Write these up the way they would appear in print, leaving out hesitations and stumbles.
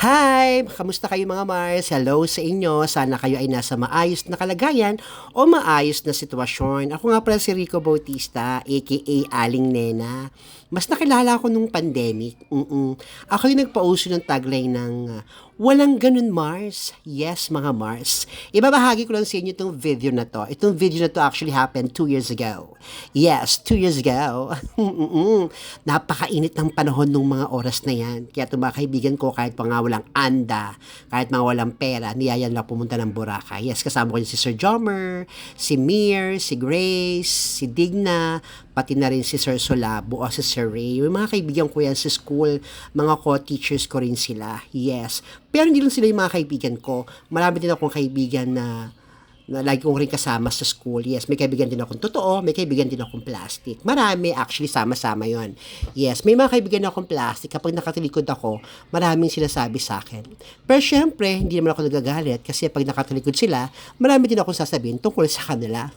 Hi! Kamusta kayo mga Mars? Hello sa inyo. Sana kayo ay nasa maayos na kalagayan o maayos na sitwasyon. Ako nga pala si Rico Bautista, aka Aling Nena. Mas nakilala ako nung pandemic. Ako yung nagpauso ng tagline ng walang ganun Mars. Yes, mga Mars. Ibabahagi ko lang sa inyo itong video na to. Itong video na to actually happened 2 years ago. Yes, 2 years ago. Napakainit ng panahon nung mga oras na yan. Kaya itong mga kaibigan ko, kahit pa nga walang anda, kahit mga walang pera, niyayan lang pumunta ng Boracay. Yes, kasama ko yun si Sir Jomer, si Mir, si Grace, si Digna, pati na rin si Sir Solabo o si Sir Ray. Yung mga kaibigan ko yan sa school, mga co-teachers ko rin sila. Yes. Pero hindi lang sila yung mga kaibigan ko. Marami din akong kaibigan na lagi kong rin kasama sa school. Yes, may kaibigan din akong totoo, may kaibigan din akong plastic. Marami, actually, sama-sama yon. Yes, may mga kaibigan akong plastic. Kapag nakatalikod ako, maraming sinasabi sa akin. Pero syempre, hindi naman ako nagagalit kasi pag nakatalikod sila, marami din akong sasabihin tungkol sa kanila.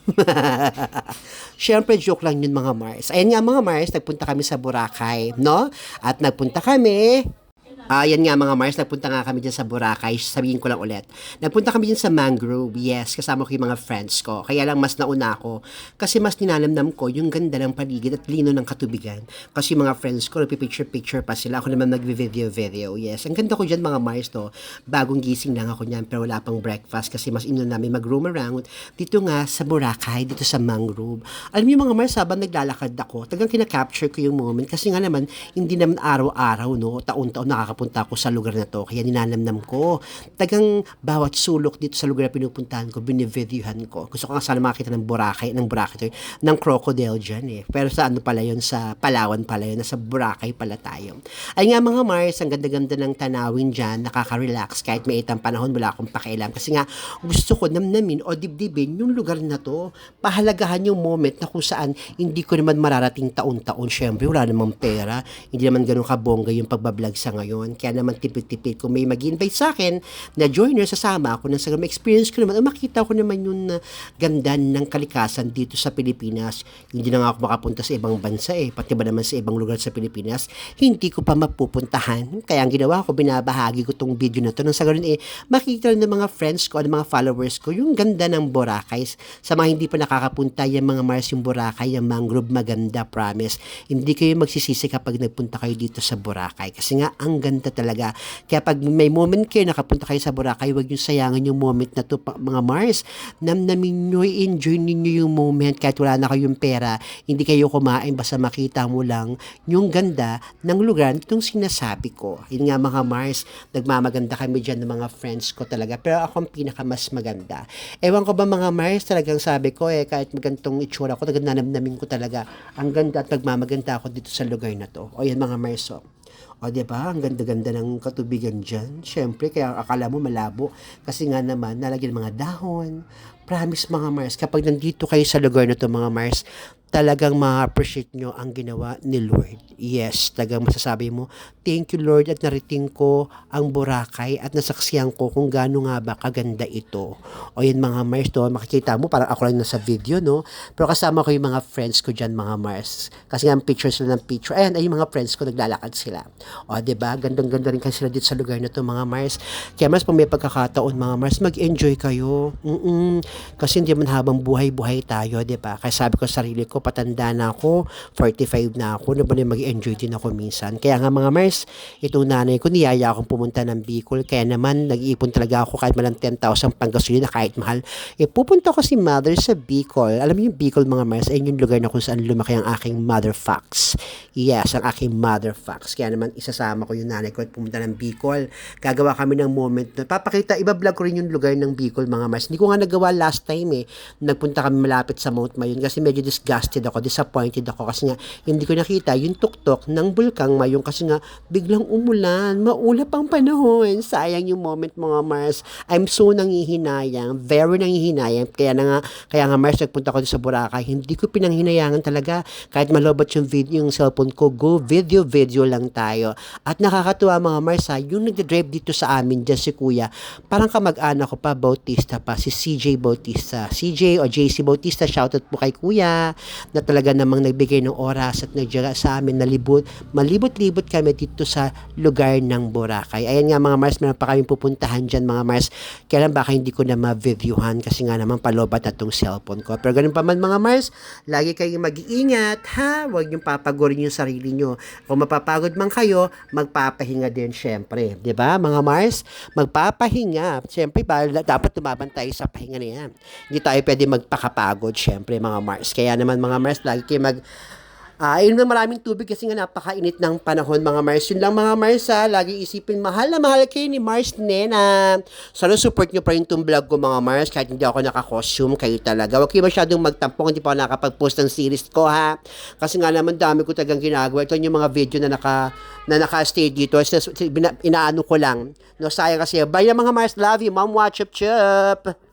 Syempre, joke lang yun mga Mars. Ayan nga mga Mars, nagpunta kami sa Boracay, no? At nagpunta kami. Yan nga mga Mars, nagpunta nga kami dyan sa Boracay. Sabihin ko lang ulit. Nagpunta kami dyan sa Mangrove. Yes, kasama ko yung mga friends ko. Kaya lang mas nauna ako. Kasi mas ninanamnam ko yung ganda ng paligid at lino ng katubigan. Kasi yung mga friends ko, nagpipicture-picture pa sila. Ako naman nagvi-video-video. Yes, ang ganda ko dyan mga Mars to. Bagong gising lang ako niyan pero wala pang breakfast kasi mas ino namin mag-roam around. Dito nga sa Boracay, dito sa Mangrove. Alam niyo mga Mars, habang naglalakad ako, tagang kinakapture ko yung moment kasi nga naman, hindi naman araw-araw, no, taon-taon nakakapunta ako sa lugar na to. Kaya ninanamnam ko. Tagang bawat sulok dito sa lugar na pinupuntahan ko, binivideohan ko. Gusto ko nga sana makita ng Boracay, ng crocodile dyan eh. Pero sa ano pala yun, sa Palawan pala yun, nasa Boracay pala tayo. Ay nga mga Mars, ang ganda-ganda ng tanawin dyan, nakaka-relax. Kahit may itang panahon, wala akong pakialam. Kasi nga, gusto ko namnamin o dibdibin yung lugar na to. Pahalagahan yung moment na kung saan hindi ko naman mararating taon-taon. Syempre, wala namang pera. Hindi naman ganun kabongga yung pagbablog sa ngayon. Kaya naman tipid-tipid kung may mag-invite sa akin na joiner, sasama ako nang sa experience ko naman, makita ko naman yung ganda ng kalikasan dito sa Pilipinas. Hindi na nga ako makapunta sa ibang bansa eh. Pati ba naman sa ibang lugar sa Pilipinas, hindi ko pa mapupuntahan. Kaya ang ginawa ko, binabahagi ko tong video na to nang sa ganun eh, makikita ng mga friends ko, ng mga followers ko, yung ganda ng Boracay. Sa mga hindi pa nakakapunta, yung mga Mars, yung Boracay, yung Mangrove, maganda, promise. Hindi kayo magsisisi kapag nagpunta kayo dito sa Boracay. Kasi nga, ang ganda talaga. Kaya pag may moment kayo, nakapunta kayo sa Boracay, huwag nyo sayangin yung moment na to, mga Mars. Namnamin nyo, enjoy ninyo yung moment kahit wala na kayong pera. Hindi kayo kumain, basta makita mo lang yung ganda ng lugar itong sinasabi ko. Yun nga mga Mars, nagmamaganda kami dyan ng mga friends ko talaga. Pero ako ang pinakamas maganda. Ewan ko ba mga Mars, talagang sabi ko kahit magantong itsura ko, talagang nanamnamin ko talaga. Ang ganda at magmamaganda ako dito sa lugar na to. O yan mga Mars, o, diba? Ang ganda-ganda ng katubigan dyan. Siyempre, kaya akala mo malabo. Kasi nga naman, nalagyan mga dahon. Promise mga Mars, kapag nandito kayo sa lugar na to mga Mars, talagang ma-appreciate nyo ang ginawa ni Lord. Yes, talagang masasabi mo, thank you Lord at nariting ko ang Boracay at nasaksiyan ko kung gaano nga ba kaganda ito. O yan mga Mars, to, makikita mo, parang ako lang nasa video, no? Pero kasama ko yung mga friends ko dyan mga Mars. Kasi nga picture sila ng picture. Ayan, ay yung mga friends ko, naglalakad sila. O, diba? Gandang-ganda rin kasi sila dito sa lugar na to mga Mars. Kaya Mars, pag may pagkakataon mga Mars, mag-enjoy kayo. Kasi hindi man habang buhay-buhay tayo, diba? Kaya sabi ko sa sarili ko, patanda na ako, 45 na ako, na ba mag-enjoy din ako minsan. Kaya nga mga Mars, itong nanay ko, niyaya akong pumunta ng Bicol, kaya naman nag-iipon talaga ako kahit malang 10,000 panggasolina, kahit mahal. Pupunta ko si mother sa Bicol. Alam niyo yung Bicol mga Mars, ayun yung lugar na kung saan lumaki ang aking mother fox. Yes, ang aking mother fox. Kaya naman isasama ko yung nanay ko at pumunta ng Bicol. Gagawa kami ng moment na papakita, iba-vlog ko rin yung lugar ng Bicol mga Mars. Hindi ko nga nagawa last time eh. Nagpunta kami malapit sa Mount Mayon kasi medyo disappointed ako kasi nga hindi ko nakita yung tuktok ng Bulkang Mayon kasi nga biglang umulan, maulap ang panahon. Sayang yung moment mga Mars. I'm so nangihinayang, very nangihinayang. Kaya nga Mars, nagpunta ko sa Boracay. Hindi ko pinanghinayangan talaga kahit malobot yung video, yung cellphone ko, go video lang tayo. At nakakatuwa mga Mars yung nagdadrive dito sa amin dyan si Kuya, parang kamag-anak ko pa, Bautista pa, si CJ Bautista. CJ o JC Bautista, shoutout po kay Kuya. na talaga namang nagbigay ng oras at nagdiyaga sa amin na malibot-libot kami dito sa lugar ng Boracay. Ayan nga mga Mars, meron pa kaming pupuntahan dyan mga Mars. Kailan baka hindi ko na ma-videohan kasi nga naman palobat na tong cellphone ko. Pero ganun pa man mga Mars, lagi kayong mag-iingat ha. Huwag niyong papagurin yung sarili niyo. Kung mapapagod man kayo, magpapahinga din syempre. 'Di ba mga Mars? Magpapahinga. Syempre dapat tumaban tayo sa pahinga na yan. Hindi tayo pwede magpakapagod syempre mga Mars. Kaya naman mga Mars, lagi kayo inom ng maraming tubig kasi nga napakainit ng panahon mga Mars. Yun lang mga Mars ha. Lagi isipin, mahal na mahal kayo ni Mars Nena. Sana support nyo pa rin itong vlog ko mga Mars. Kahit hindi ako naka-costume, kayo talaga. Huwag kayo masyadong magtampong. Hindi pa ako nakapag-post ng series ko ha. Kasi nga naman dami ko talagang ginagawa. Ito yung mga video na naka-stay dito. Inaano ko lang. No, sayang kasi. Bye na mga Mars. Love you. Mom, watch up.